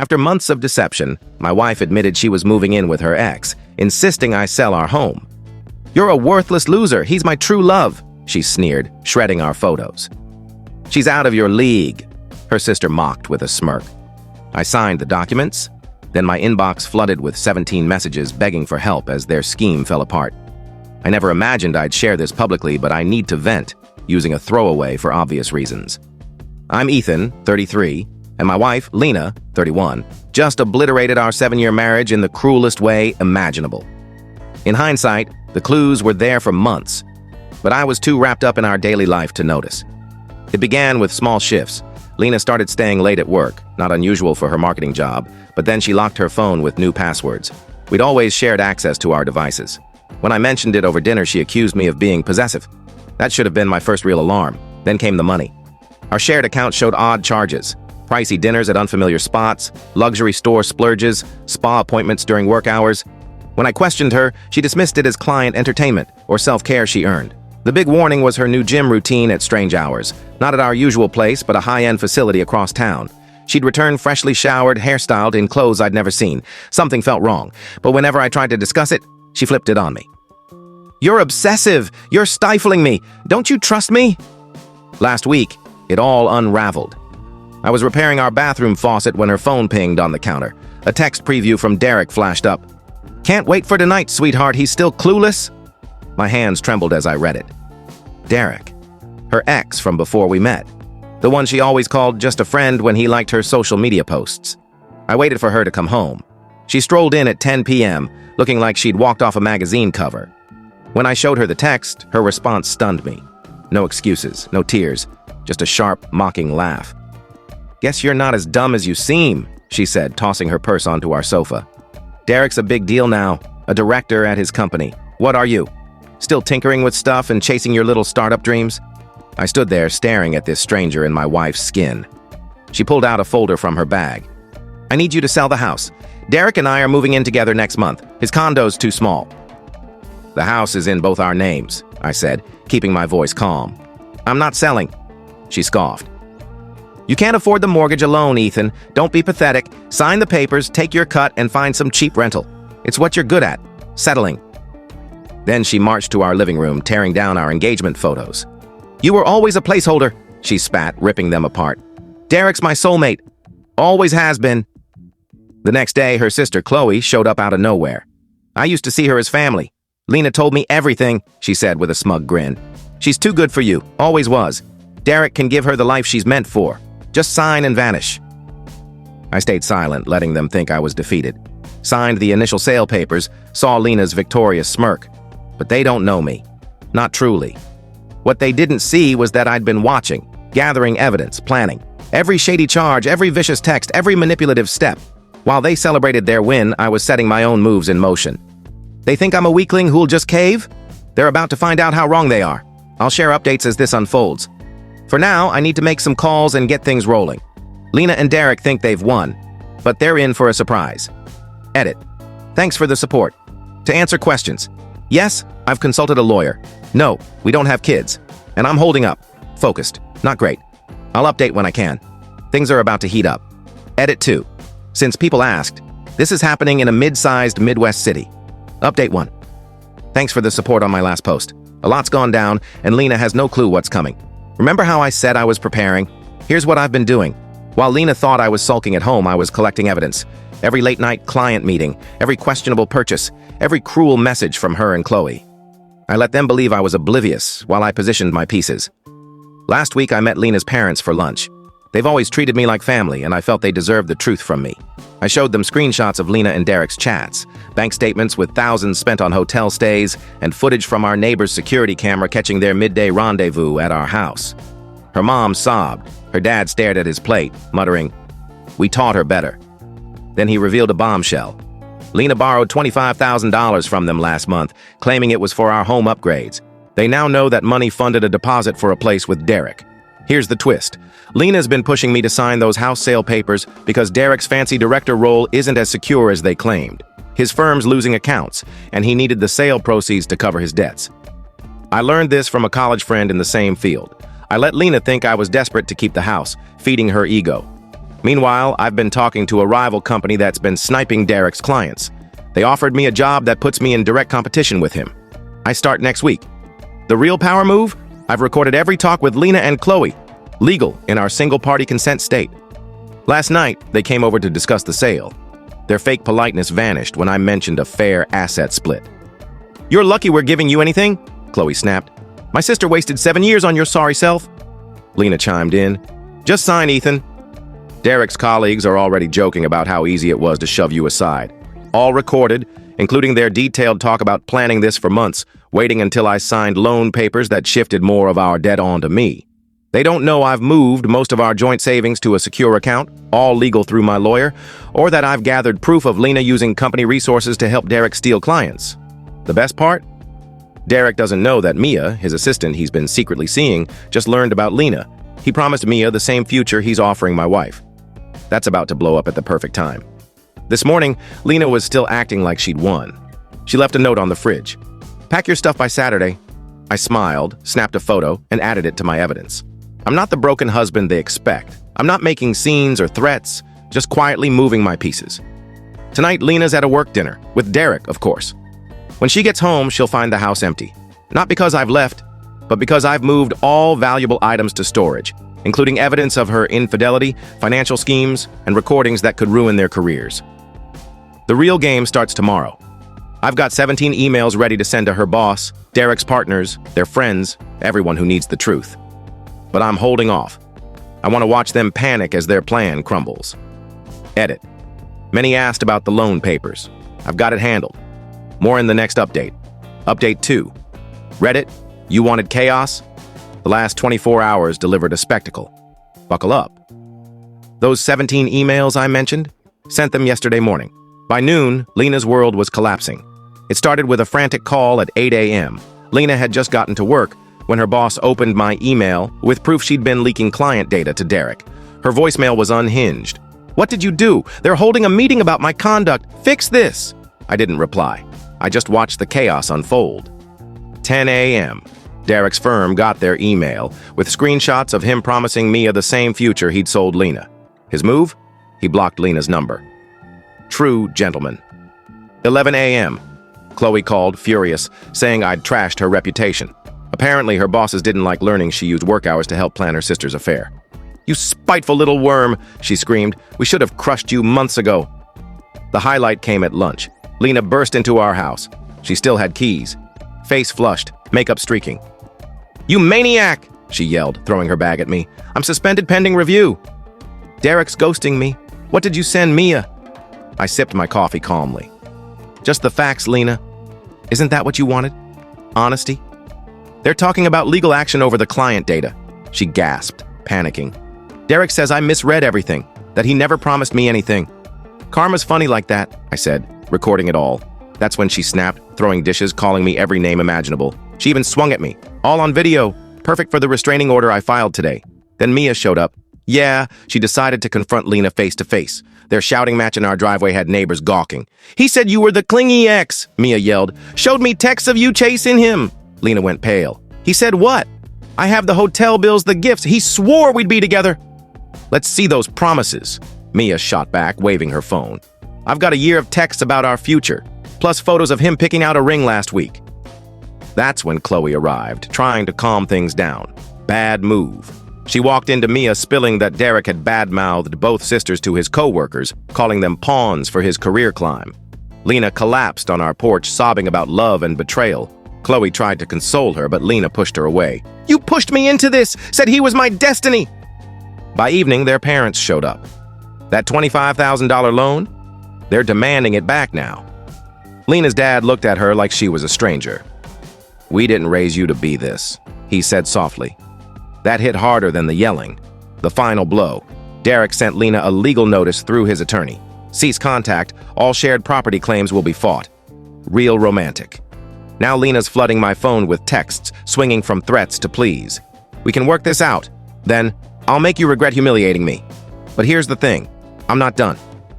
After months of deception, my wife admitted she was moving in with her ex, insisting I sell our home. "You're a worthless loser. He's my true love," she sneered, shredding our photos. "She's out of your league," her sister mocked with a smirk. I signed the documents. Then my inbox flooded with 17 messages begging for help as their scheme fell apart. I never imagined I'd share this publicly, but I need to vent, using a throwaway for obvious reasons. I'm Ethan, 33, and my wife, Lena, 31, just obliterated our 7-year marriage in the cruelest way imaginable. In hindsight, the clues were there for months, but I was too wrapped up in our daily life to notice. It began with small shifts. Lena started staying late at work, not unusual for her marketing job, but then she locked her phone with new passwords. We'd always shared access to our devices. When I mentioned it over dinner, she accused me of being possessive. That should have been my first real alarm. Then came the money. Our shared account showed odd charges: pricey dinners at unfamiliar spots, luxury store splurges, spa appointments during work hours. When I questioned her, she dismissed it as client entertainment or self-care she earned. The big warning was her new gym routine at strange hours, not at our usual place, but a high-end facility across town. She'd return freshly showered, hairstyled, in clothes I'd never seen. Something felt wrong, but whenever I tried to discuss it, she flipped it on me. "You're obsessive! You're stifling me! Don't you trust me?" Last week, it all unraveled. I was repairing our bathroom faucet when her phone pinged on the counter. A text preview from Derek flashed up. "Can't wait for tonight, sweetheart. He's still clueless." My hands trembled as I read it. Derek. Her ex from before we met. The one she always called just a friend when he liked her social media posts. I waited for her to come home. She strolled in at 10 p.m., looking like she'd walked off a magazine cover. When I showed her the text, her response stunned me. No excuses, no tears, just a sharp, mocking laugh. "Guess you're not as dumb as you seem," she said, tossing her purse onto our sofa. "Derek's a big deal now, a director at his company. What are you? Still tinkering with stuff and chasing your little startup dreams?" I stood there staring at this stranger in my wife's skin. She pulled out a folder from her bag. "I need you to sell the house. Derek and I are moving in together next month. His condo's too small." "The house is in both our names," I said, keeping my voice calm. "I'm not selling." She scoffed. "You can't afford the mortgage alone, Ethan. Don't be pathetic. Sign the papers, take your cut, and find some cheap rental. It's what you're good at, settling." Then she marched to our living room, tearing down our engagement photos. "You were always a placeholder," she spat, ripping them apart. "Derek's my soulmate. Always has been." The next day, her sister Chloe showed up out of nowhere. "I used to see her as family. Lena told me everything," she said with a smug grin. "She's too good for you, always was. Derek can give her the life she's meant for. Just sign and vanish." I stayed silent, letting them think I was defeated. Signed the initial sale papers, saw Lena's victorious smirk. But they don't know me. Not truly. What they didn't see was that I'd been watching, gathering evidence, planning. Every shady charge, every vicious text, every manipulative step. While they celebrated their win, I was setting my own moves in motion. They think I'm a weakling who'll just cave? They're about to find out how wrong they are. I'll share updates as this unfolds. For now, I need to make some calls and get things rolling. Lena and Derek think they've won, but they're in for a surprise. Edit. Thanks for the support. To answer questions. Yes, I've consulted a lawyer. No, we don't have kids. And I'm holding up. Focused. Not great. I'll update when I can. Things are about to heat up. Edit 2. Since people asked, this is happening in a mid-sized Midwest city. Update 1. Thanks for the support on my last post. A lot's gone down, and Lena has no clue what's coming. Remember how I said I was preparing? Here's what I've been doing. While Lena thought I was sulking at home, I was collecting evidence. Every late-night client meeting, every questionable purchase, every cruel message from her and Chloe. I let them believe I was oblivious while I positioned my pieces. Last week, I met Lena's parents for lunch. They've always treated me like family, and I felt they deserved the truth from me. I showed them screenshots of Lena and Derek's chats, bank statements with thousands spent on hotel stays, and footage from our neighbor's security camera catching their midday rendezvous at our house. Her mom sobbed. Her dad stared at his plate, muttering, "We taught her better." Then he revealed a bombshell. Lena borrowed $25,000 from them last month, claiming it was for our home upgrades. They now know that money funded a deposit for a place with Derek. Here's the twist. Lena's been pushing me to sign those house sale papers because Derek's fancy director role isn't as secure as they claimed. His firm's losing accounts, and he needed the sale proceeds to cover his debts. I learned this from a college friend in the same field. I let Lena think I was desperate to keep the house, feeding her ego. Meanwhile, I've been talking to a rival company that's been sniping Derek's clients. They offered me a job that puts me in direct competition with him. I start next week. The real power move? I've recorded every talk with Lena and Chloe, legal in our single-party consent state. Last night, they came over to discuss the sale. Their fake politeness vanished when I mentioned a fair asset split. "You're lucky we're giving you anything," Chloe snapped. "My sister wasted 7 years on your sorry self." Lena chimed in. "Just sign, Ethan." Derek's colleagues are already joking about how easy it was to shove you aside. All recorded, including their detailed talk about planning this for months, waiting until I signed loan papers that shifted more of our debt onto me. They don't know I've moved most of our joint savings to a secure account, all legal through my lawyer, or that I've gathered proof of Lena using company resources to help Derek steal clients. The best part? Derek doesn't know that Mia, his assistant he's been secretly seeing, just learned about Lena. He promised Mia the same future he's offering my wife. That's about to blow up at the perfect time. This morning, Lena was still acting like she'd won. She left a note on the fridge. "Pack your stuff by Saturday." I smiled, snapped a photo, and added it to my evidence. I'm not the broken husband they expect. I'm not making scenes or threats, just quietly moving my pieces. Tonight, Lena's at a work dinner, with Derek, of course. When she gets home, she'll find the house empty. Not because I've left, but because I've moved all valuable items to storage, including evidence of her infidelity, financial schemes, and recordings that could ruin their careers. The real game starts tomorrow. I've got 17 emails ready to send to her boss, Derek's partners, their friends, everyone who needs the truth. But I'm holding off. I want to watch them panic as their plan crumbles. Edit. Many asked about the loan papers. I've got it handled. More in the next update. Update 2. Reddit, you wanted chaos? The last 24 hours delivered a spectacle. Buckle up. Those 17 emails I mentioned? Sent them yesterday morning. By noon, Lena's world was collapsing. It started with a frantic call at 8 a.m. Lena had just gotten to work when her boss opened my email with proof she'd been leaking client data to Derek. Her voicemail was unhinged. "What did you do? They're holding a meeting about my conduct. Fix this." I didn't reply. I just watched the chaos unfold. 10 a.m. Derek's firm got their email with screenshots of him promising Mia the same future he'd sold Lena. His move? He blocked Lena's number. True gentleman. 11 a.m. Chloe called, furious, saying I'd trashed her reputation. Apparently, her bosses didn't like learning she used work hours to help plan her sister's affair. "You spiteful little worm," she screamed. "We should have crushed you months ago." The highlight came at lunch. Lena burst into our house. She still had keys. Face flushed, makeup streaking. "You maniac!" she yelled, throwing her bag at me. "I'm suspended pending review." "Derek's ghosting me. What did you send Mia?" I sipped my coffee calmly. "Just the facts, Lena. Isn't that what you wanted? Honesty?" "They're talking about legal action over the client data," she gasped, panicking. "Derek says I misread everything, that he never promised me anything." "Karma's funny like that," I said, recording it all. That's when she snapped, throwing dishes, calling me every name imaginable. She even swung at me, all on video, perfect for the restraining order I filed today. Then Mia showed up. Yeah, she decided to confront Lena face to face. Their shouting match in our driveway had neighbors gawking. "He said you were the clingy ex," Mia yelled. "Showed me texts of you chasing him." Lena went pale. "He said what?" "I have the hotel bills, the gifts. He swore we'd be together." "Let's see those promises," Mia shot back, waving her phone. "I've got a year of texts about our future, plus photos of him picking out a ring last week." That's when Chloe arrived, trying to calm things down. Bad move. She walked into Mia spilling that Derek had badmouthed both sisters to his co-workers, calling them pawns for his career climb. Lena collapsed on our porch, sobbing about love and betrayal. Chloe tried to console her, but Lena pushed her away. "You pushed me into this, said he was my destiny." By evening, their parents showed up. That $25,000 loan? They're demanding it back now. Lena's dad looked at her like she was a stranger. "We didn't raise you to be this," he said softly. That hit harder than the yelling. The final blow. Derek sent Lena a legal notice through his attorney. Cease contact, all shared property claims will be fought. Real romantic. Now Lena's flooding my phone with texts, swinging from threats to pleas. "We can work this out. Then, I'll make you regret humiliating me." But here's the thing. I'm not done.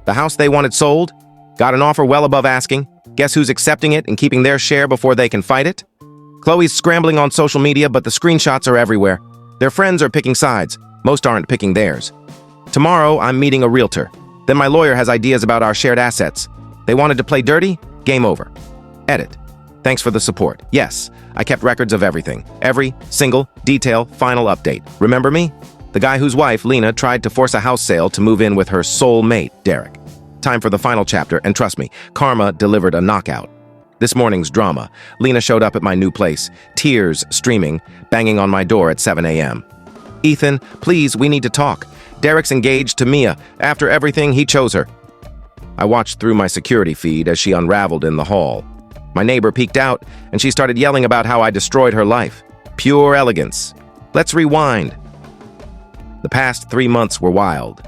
The house they wanted sold? Got an offer well above asking. Guess who's accepting it and keeping their share before they can fight it? Chloe's scrambling on social media, but the screenshots are everywhere. Their friends are picking sides. Most aren't picking theirs. Tomorrow, I'm meeting a realtor. Then my lawyer has ideas about our shared assets. They wanted to play dirty? Game over. Edit. Thanks for the support. Yes, I kept records of everything. Every single detail, final update. Remember me? The guy whose wife, Lena, tried to force a house sale to move in with her soul mate, Derek. Time for the final chapter, and trust me, karma delivered a knockout. This morning's drama. Lena showed up at my new place, tears streaming, banging on my door at 7 a.m. Ethan, please, we need to talk. Derek's engaged to Mia. After everything, he chose her. I watched through my security feed as she unraveled in the hall. My neighbor peeked out, and she started yelling about how I destroyed her life. Pure elegance. Let's rewind. The past 3 months were wild.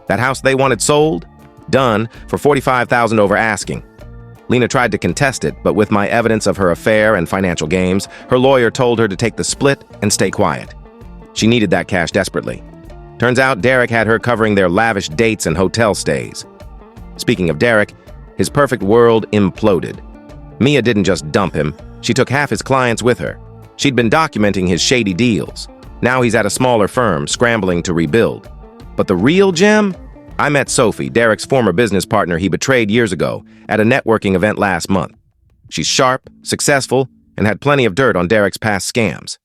That house they wanted sold? Done for $45,000 over asking. Lena tried to contest it, but with my evidence of her affair and financial games, her lawyer told her to take the split and stay quiet. She needed that cash desperately. Turns out Derek had her covering their lavish dates and hotel stays. Speaking of Derek, his perfect world imploded. Mia didn't just dump him, she took half his clients with her. She'd been documenting his shady deals. Now he's at a smaller firm, scrambling to rebuild. But the real gem? I met Sophie, Derek's former business partner he betrayed years ago, at a networking event last month. She's sharp, successful, and had plenty of dirt on Derek's past scams.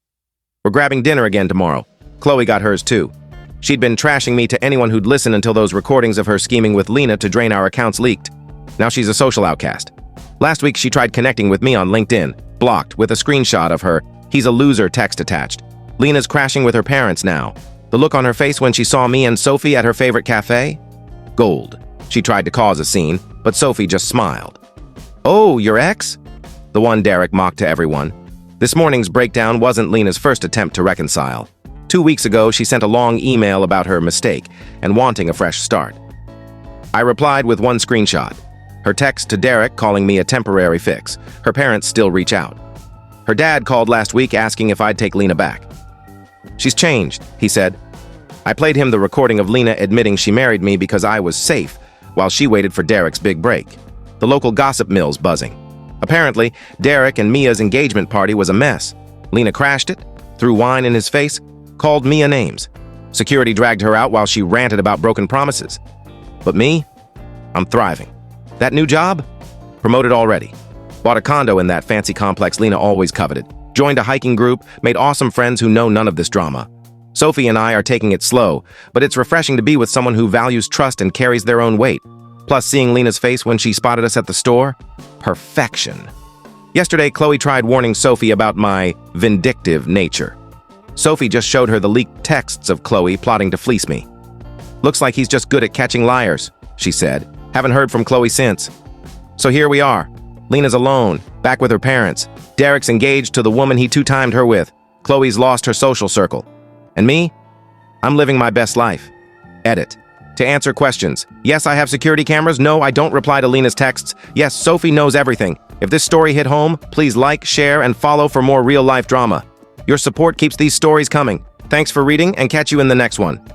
We're grabbing dinner again tomorrow. Chloe got hers too. She'd been trashing me to anyone who'd listen until those recordings of her scheming with Lena to drain our accounts leaked. Now she's a social outcast. Last week she tried connecting with me on LinkedIn, blocked, with a screenshot of her "he's a loser" text attached. Lena's crashing with her parents now. The look on her face when she saw me and Sophie at her favorite cafe? Gold. She tried to cause a scene, but Sophie just smiled. Oh, your ex? The one Derek mocked to everyone. This morning's breakdown wasn't Lena's first attempt to reconcile. 2 weeks ago, she sent a long email about her mistake and wanting a fresh start. I replied with one screenshot. Her text to Derek calling me a temporary fix. Her parents still reach out. Her dad called last week asking if I'd take Lena back. She's changed, he said. I played him the recording of Lena admitting she married me because I was safe while she waited for Derek's big break. The local gossip mill's buzzing. Apparently, Derek and Mia's engagement party was a mess. Lena crashed it, threw wine in his face, called Mia names. Security dragged her out while she ranted about broken promises. But me? I'm thriving. That new job? Promoted already. Bought a condo in that fancy complex Lena always coveted. Joined a hiking group, made awesome friends who know none of this drama. Sophie and I are taking it slow, but it's refreshing to be with someone who values trust and carries their own weight. Plus, seeing Lena's face when she spotted us at the store? Perfection. Yesterday, Chloe tried warning Sophie about my vindictive nature. Sophie just showed her the leaked texts of Chloe plotting to fleece me. Looks like he's just good at catching liars, she said. Haven't heard from Chloe since. So here we are. Lena's alone, back with her parents. Derek's engaged to the woman he two-timed her with. Chloe's lost her social circle. And me? I'm living my best life. Edit. To answer questions. Yes, I have security cameras. No, I don't reply to Lena's texts. Yes, Sophie knows everything. If this story hit home, please like, share, and follow for more real-life drama. Your support keeps these stories coming. Thanks for reading, and catch you in the next one.